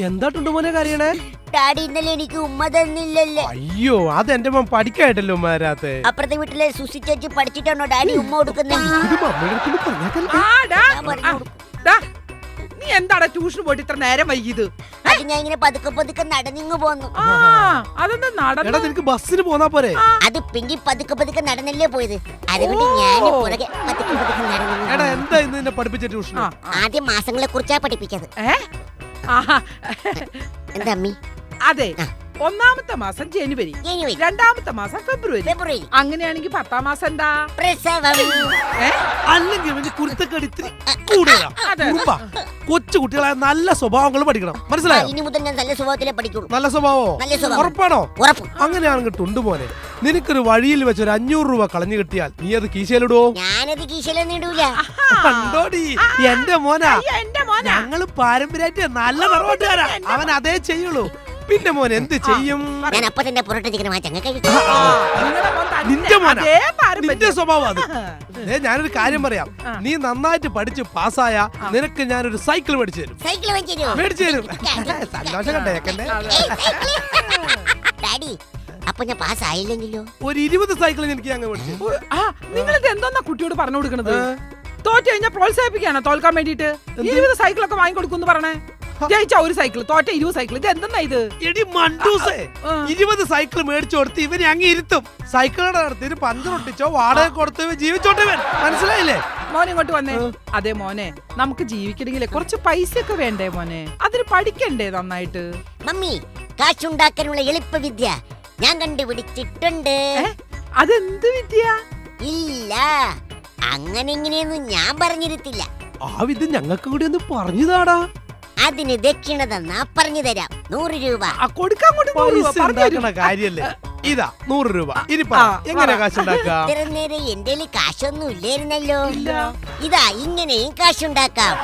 എന്താ ടുണ്ടുമോനെ കരയണേ? ഡാഡി ഇന്നലെ എനിക്ക് ഉമ്മ തന്നില്ലല്ലേ. അയ്യോ, അത് എന്റെ മോൻ പഠിക്കായിട്ടല്ലോ ഉമ്മ തരാത്തെ. അപ്പുറത്തെ വീട്ടിലെ സുസി ചേച്ചി പഠിച്ചിട്ടാണോ ഡാഡി ഉമ്മ കൊടുക്കുന്നത്? നീ എന്താടാ ട്യൂഷൻ പോയിട്ട് ഇത്ര നേരം വൈകിയത്? അത് ഞാൻ ഇങ്ങനെ പതുക്കെ പതുക്കെ നടന്നിങ്ങ് പോന്നു. അതെന്താ നടന്ന? നിനക്ക് ബസ്സിന് പോന്നാ പോരെ? അത് പിങ്കി പതുക്കെ പതുക്കെ നടന്നല്ലേ പോയത്. അതുകൊണ്ട് ഞാൻ പുറകെ പതുക്കെ പതുക്കെ നടന്നു. എടാ, എന്താ ഇന്ന് നിന്നെ പഠിപ്പിച്ച ട്യൂഷൻ? ആദ്യം മാസങ്ങളെ കുറിച്ചാ പഠിപ്പിച്ചത്. എന്താ അമ്മി? അതെ, ഒന്നാമത്തെ മാസം ജനുവരി, രണ്ടാമത്തെ മാസം ഫെബ്രുവരി. അങ്ങനെയാണെങ്കിൽ 10ാം മാസം എന്താ? പ്രസവം. അല്ലെങ്കിൽ കുരുത്തക്കേട് ഇത്തിരി കൂടുതലാ. കൊച്ചു കുട്ടികളായ നല്ല സ്വഭാവങ്ങൾ പഠിക്കണം, മനസ്സിലായോ? ഇനി മുതൽ ഞാൻ നല്ല സ്വഭാവത്തിലേ പഠിക്കുള്ളൂ. നല്ല സ്വഭാവോ? നല്ല സ്വഭാവം. ഉറപ്പാണോ? ഉറപ്പ്. അങ്ങനെയാണെങ്കിൽ ടുണ്ടുമോനെ, നിനക്കൊരു വഴിയിൽ വെച്ച് ഒരു 500 രൂപ കളഞ്ഞു കിട്ടിയാൽ നീ അത് കീശയിലിടുവോ? ഞാനത് കീശയിലൊന്നും ഇടൂല. കണ്ടോടി, എന്റെ മോനാ. ഞങ്ങള് പാരമ്പര്യമായിട്ട് നല്ല തറവാട്ടുകാരാ. അവൻ അതേ ചെയ്യുള്ളൂ. പിന്നെ മോൻ എന്ത് ചെയ്യും? ഞാൻ അപ്പൊ തന്നെ പുറത്തെ ചിക്കൻ നിന്റെ മോനാ, നിന്റെ സ്വഭാവം അത്. ഞാനൊരു കാര്യം പറയാം, നീ നന്നായിട്ട് പഠിച്ച് പാസ്സായ നിനക്ക് ഞാനൊരു സൈക്കിൾ മേടിച്ചു തരും. മേടിച്ചു തരും. സന്തോഷം കണ്ടേക്കന്നെ. ഡാഡി, അപ്പൊ ഞാൻ പാസ്സായില്ലെങ്കിലോ? ഒരു 20 സൈക്കിൾ എനിക്ക് അങ്ങ് മേടിച്ചു. നിങ്ങളിത് എന്തോന്നാ കുട്ടിയോട് പറഞ്ഞു കൊടുക്കണത്? തോറ്റു കഴിഞ്ഞാൽ പ്രോത്സാഹിപ്പിക്കാണോ തോൽക്കാൻ വേണ്ടിട്ട്? 20 സൈക്കിളൊക്കെ വാങ്ങിക്കൊടുക്കും പറഞ്ഞേ. ജയിച്ച ഒരു സൈക്കിൾ, തോറ്റ 20 സൈക്കിൾ. ഇത് എന്തെന്നാ ഇത്? എടി മണ്ടൂസേ, 20 സൈക്കിൾ മേടിച്ചു കൊടുത്ത് ഇവനെ അങ്ങ് ഇരുത്തും. സൈക്കിളുടെ നടത്തി പഞ്ചറൊട്ടിച്ചോ വാടക കൊടുത്ത് ജീവിച്ചോട്ടെ. മനസ്സിലായില്ലേ? മോനെ ഇങ്ങോട്ട് വന്നേ. അതെ മോനെ, നമുക്ക് ജീവിക്കണമെങ്കിലേ കുറച്ച് പൈസയൊക്കെ വേണ്ടേ മോനെ? അതിന് പഠിക്കണ്ടേ നന്നായിട്ട്? മമ്മി, കാശുണ്ടാക്കാനുള്ള എളുപ്പ വിദ്യ ഞാൻ കണ്ടുപിടിച്ചിട്ടുണ്ട്. അതെന്ത് വിദ്യ? ഇല്ല, അങ്ങനെ ഇങ്ങനെയൊന്നും ഞാൻ പറഞ്ഞിരുത്തില്ല. ആ വിദ്യ ഞങ്ങൾക്ക് കൂടി ഒന്ന് പറഞ്ഞുതാടാ. അതിന് ദക്ഷിണ തന്നാ പറഞ്ഞു തരാം. 100 രൂപ കൊടുക്കാൻ കാര്യല്ലേ? ഇതാ 100 രൂപ. ഇനി എങ്ങനെ കാശുണ്ടാക്കാം? ഇത്ര നേരം എന്റെ കാശൊന്നും ഇല്ലായിരുന്നല്ലോ. ഇതാ ഇങ്ങനെയും കാശുണ്ടാക്കാം.